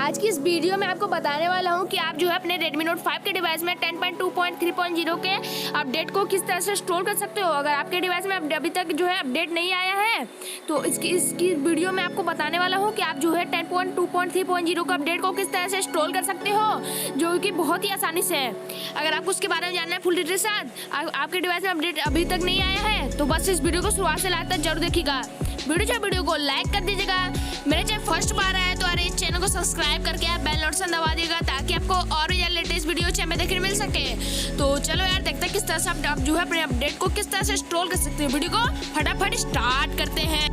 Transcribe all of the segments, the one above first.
आज की इस वीडियो में आपको बताने वाला हूं कि आप जो है अपने Redmi Note 5 के डिवाइस में 10.2.3.0 के अपडेट को किस तरह से इंस्टॉल कर सकते हो। अगर आपके डिवाइस में अभी तक जो है अपडेट नहीं आया है तो इसकी वीडियो में आपको बताने वाला हूं कि आप जो है 10.2.3.0 का अपडेट को किस तरह से इंस्टॉल कर सकते हो, जो कि बहुत ही आसानी से है। अगर आपको उसके बारे में जानना है फुल डिटेल के साथ, आपके डिवाइस में अपडेट अभी तक नहीं आया है तो बस इस वीडियो को शुरुआत से लास्ट तक जरूर देखिएगा। वीडियो को लाइक कर दीजिएगा। मेरे चैनल फर्स्ट बार आया तो अरे चैनल को सब्सक्राइब करके आप बेल नोटिफिकेशन दबा दीजिएगा ताकि आपको और भी लेटेस्ट वीडियो चैनल में देखने मिल सके। तो चलो यार देखते हैं किस तरह से आप जो है अपने अपडेट को किस तरह से इंस्टॉल कर सकते हो। वीडियो को फटाफट स्टार्ट करते हैं।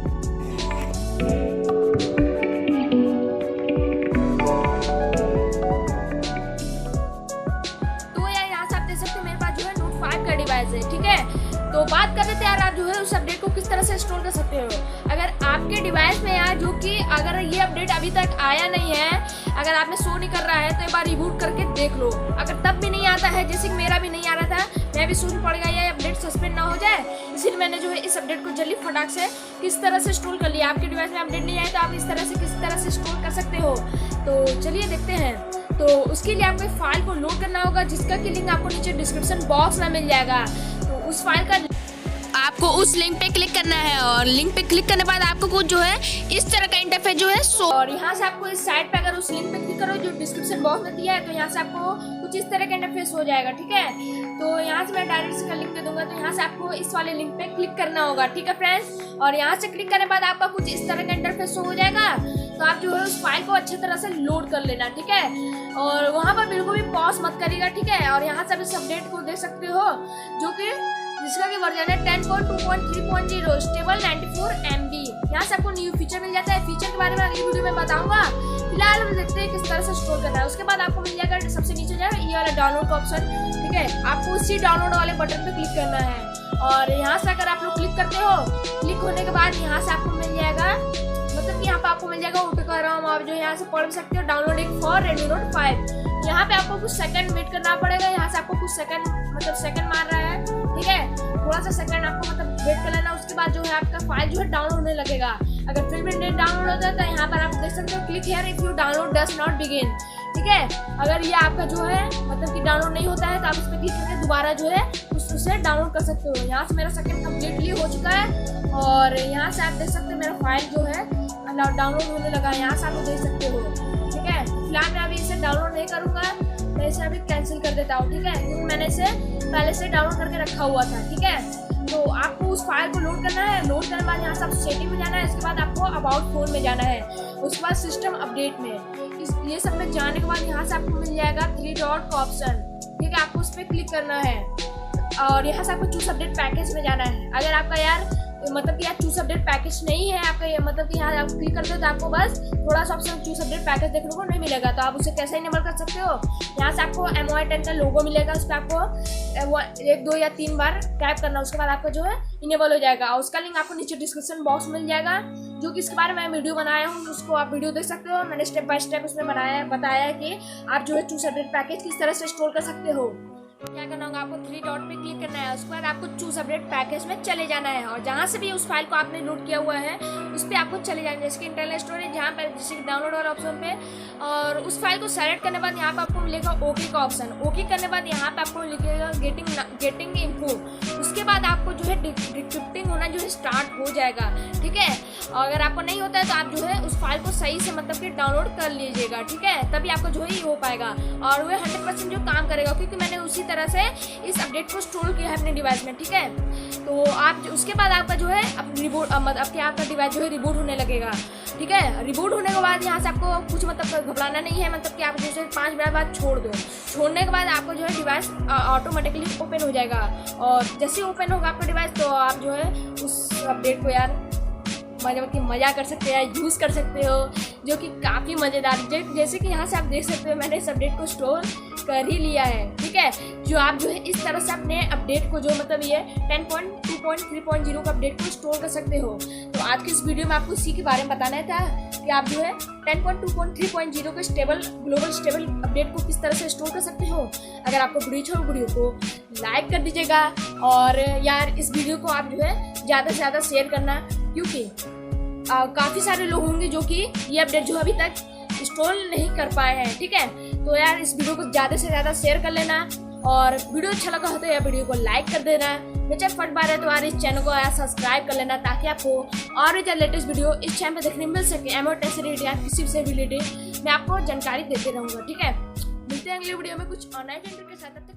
तो यार यहाँ से आप देख सकते हो मेरे पास जो है Note 5 का डिवाइस है, ठीक है। तो बात कर लेते हैं यार आप जो है उस अपडेट को किस तरह से इंस्टॉल कर सकते हो। अगर आपके डिवाइस में यार जो कि अगर ये अपडेट अभी तक आया नहीं है, अगर आपने शो नहीं कर रहा है तो एक बार रिबूट करके देख लो। अगर तब भी नहीं आता है, जैसे कि मेरा भी नहीं आ रहा था, मैं भी सोच पड़ गया ये अपडेट सस्पेंड ना हो जाए, इसलिए मैंने जो है इस अपडेट को जल्दी फटाक से किस तरह से इंस्टॉल कर लिया। आपके डिवाइस में अपडेट नहीं आया तो आप इस तरह से किस तरह से इंस्टॉल कर सकते हो। तो चलिए देखते हैं। तो उसके लिए आपको फाइल को लोड करना होगा, जिसका कि लिंक आपको नीचे डिस्क्रिप्शन बॉक्स में मिल जाएगा। तो उस फाइल का आपको उस लिंक पे क्लिक करना है और लिंक पे क्लिक करने के बाद आपको कुछ जो है इस तरह का इंटरफेस जो है शो, और यहाँ से आपको इस साइड पे अगर उस लिंक पे क्लिक करो जो डिस्क्रिप्शन बॉक्स में दिया है तो यहाँ से आपको कुछ इस तरह का इंटरफेस हो जाएगा, ठीक है। तो यहाँ से मैं डायरेक्ट इसका लिंक दे दूंगा, तो यहाँ से आपको इस वाले लिंक पे क्लिक करना होगा, ठीक है फ्रेंड्स। और यहाँ से क्लिक करने के बाद आपका कुछ इस तरह का इंटरफेस हो जाएगा। तो आप जो है उस फाइल को अच्छी तरह से लोड कर लेना, ठीक है। और वहाँ पर बिल्कुल भी पॉज मत करिएगा, ठीक है। और यहाँ से आप इस अपडेट को देख सकते हो जो कि जिसका कि वर्जन है 10.2.3.0 स्टेबल 94 MB। यहाँ से आपको न्यू फीचर मिल जाता है। फीचर के बारे में अगली वीडियो में बताऊंगा। फिलहाल हम देखते हैं किस तरह से स्टोर करना है। उसके बाद आपको मिल जाएगा सबसे नीचे जाएगा ये वाला डाउनलोड का ऑप्शन, ठीक है। आपको उसी डाउनलोड वाले बटन पे क्लिक करना है और यहाँ से अगर आप लोग क्लिक करते हो, क्लिक होने के बाद यहाँ से आपको मिल जाएगा, मतलब कि यहाँ पे आपको मिल जाएगा ओके कर रहा हूँ, आप जो यहाँ से पढ़ सकते हो डाउनलोडिंग फॉर Redmi Note 5। यहाँ पे आपको कुछ सेकंड वेट करना पड़ेगा। यहाँ से आपको कुछ सेकंड मतलब सेकंड मार रहा है, ठीक है। थोड़ा सा सेकंड आपको मतलब वेट कर लेना। उसके बाद जो है आपका फाइल जो है डाउनलोड होने लगेगा। अगर फिर भी नेट डाउनलोड होता है तो यहाँ पर आप देख सकते हो click here if you download does not begin, ठीक है। अगर ये आपका जो है मतलब कि डाउनलोड नहीं होता है तो आप इस पर क्लिक करके दोबारा जो है उसे डाउनलोड कर सकते हो। यहाँ से मेरा सेकंड कम्प्लीटली हो चुका है और यहाँ से आप देख सकते हो मेरा फाइल जो है डाउनलोड होने लगा। यहाँ से आप देख सकते हो, ठीक है। फिलहाल मैं अभी इसे डाउनलोड नहीं करूँगा, मैं इसे अभी कैंसिल कर देता हूँ, ठीक है, क्योंकि मैंने इसे पहले से डाउनलोड करके रखा हुआ था, ठीक है। तो आपको उस फाइल को लोड करना है। लोड करने के बाद यहाँ से आप सेटिंग में जाना है। इसके बाद आपको अबाउट फोन में जाना है। उसके बाद सिस्टम अपडेट में ये सब में जाने के बाद यहाँ से आपको मिल जाएगा 3 डॉट का ऑप्शन, ठीक है। आपको उस पर क्लिक करना है और यहाँ से आपको चूज अपडेट पैकेज में जाना है। अगर आपका यार मतलब कि यार चूज अपडेट पैकेज नहीं है आपका, ये मतलब कि यहाँ आप क्लिक करते हो तो आपको बस थोड़ा सा ऑप्शन चूज अपडेट पैकेज देखने को नहीं मिलेगा, तो आप उसे कैसे इनेबल कर सकते हो। यहाँ से आपको MIUI 10 का लोगो मिलेगा, उस पर आपको 1, 2 या 3 बार टैप करना, उसके बाद आपका जो है इनेबल हो जाएगा। और उसका लिंक आपको नीचे डिस्क्रिप्शन बॉक्स मिल जाएगा, जो कि इसके बारे में वीडियो बनाया हूँ, उसको आप वीडियो देख सकते हो। मैंने स्टेप बाय स्टेप उसमें बताया है कि आप जो है चूज अपडेट पैकेज किस तरह से इंस्टॉल कर सकते हो। क्या करना होगा, आपको 3 डॉट पे क्लिक करना है। उसके बाद आपको चूज अपडेट पैकेज में चले जाना है और जहाँ से भी उस फाइल को आपने लोड किया हुआ है उस पर आपको चले जाना है, जैसे कि इंटरनल स्टोरेज, जहाँ पर जैसे कि डाउनलोड वाला ऑप्शन पे। और उस फाइल को सेलेक्ट करने के बाद यहाँ पे आपको मिलेगा ओके का ऑप्शन। ओके करने के बाद यहाँ पे आपको लिखेगा गेटिंग इन्फो। उसके बाद आपको जो है डिक्रिप्टिंग होना जो है स्टार्ट हो जाएगा, ठीक है। और अगर आपको नहीं होता है तो आप जो है उस फाइल को सही से मतलब कि डाउनलोड कर लीजिएगा, ठीक है, तभी आपको जो है ये हो पाएगा और वो 100% जो काम करेगा, क्योंकि मैंने उसी तरह से इस अपडेट को स्टोर किया है अपने डिवाइस में, ठीक है। तो आप उसके बाद आपका जो है रिबूट मतलब आपका डिवाइस जो है रिबूट होने लगेगा, ठीक है। रिबूट होने के बाद यहाँ से आपको कुछ मतलब घबराना नहीं है, मतलब कि आप जैसे 5 मिनट बाद छोड़ दो। छोड़ने के बाद आपको जो है डिवाइस ऑटोमेटिकली ओपन हो जाएगा और जैसे ओपन होगा आपका डिवाइस तो आप जो है उस अपडेट को यार मतलब कि मज़ा कर सकते हैं, यूज़ कर सकते हो, जो कि काफ़ी मज़ेदार। जैसे कि यहाँ से आप देख सकते हो मैंने इस अपडेट को स्टोर कर ही लिया है, ठीक है। जो आप जो है इस तरह से अपने अपडेट को जो मतलब ये 10.2.3.0 का अपडेट को स्टोर कर सकते हो। तो आज की इस वीडियो में आपको इसी के बारे में बताना था कि आप जो है 10.2.3.0 के ग्लोबल स्टेबल अपडेट को किस तरह से स्टोर कर सकते हो। अगर आपको वीडियो को लाइक कर दीजिएगा और यार इस वीडियो को आप जो है ज़्यादा से ज़्यादा शेयर करना, क्योंकि काफ़ी सारे लोग होंगे जो कि ये अपडेट जो अभी तक इंस्टॉल नहीं कर पाए हैं, ठीक है। तो यार इस वीडियो को ज़्यादा से ज़्यादा शेयर कर लेना, और वीडियो अच्छा लगा हो तो यार वीडियो को लाइक कर देना। मुझे फट बार है तो यार इस चैनल को यार सब्सक्राइब कर लेना, ताकि आपको और भी लेटेस्ट वीडियो इस चैनल पे देखने मिल सके। एमओ से रिलेटेड या किसी से रिलेटेड मैं आपको जानकारी देते रहूँगा, ठीक है। मिलते हैं अगले वीडियो में कुछ ऑनलाइन के साथ।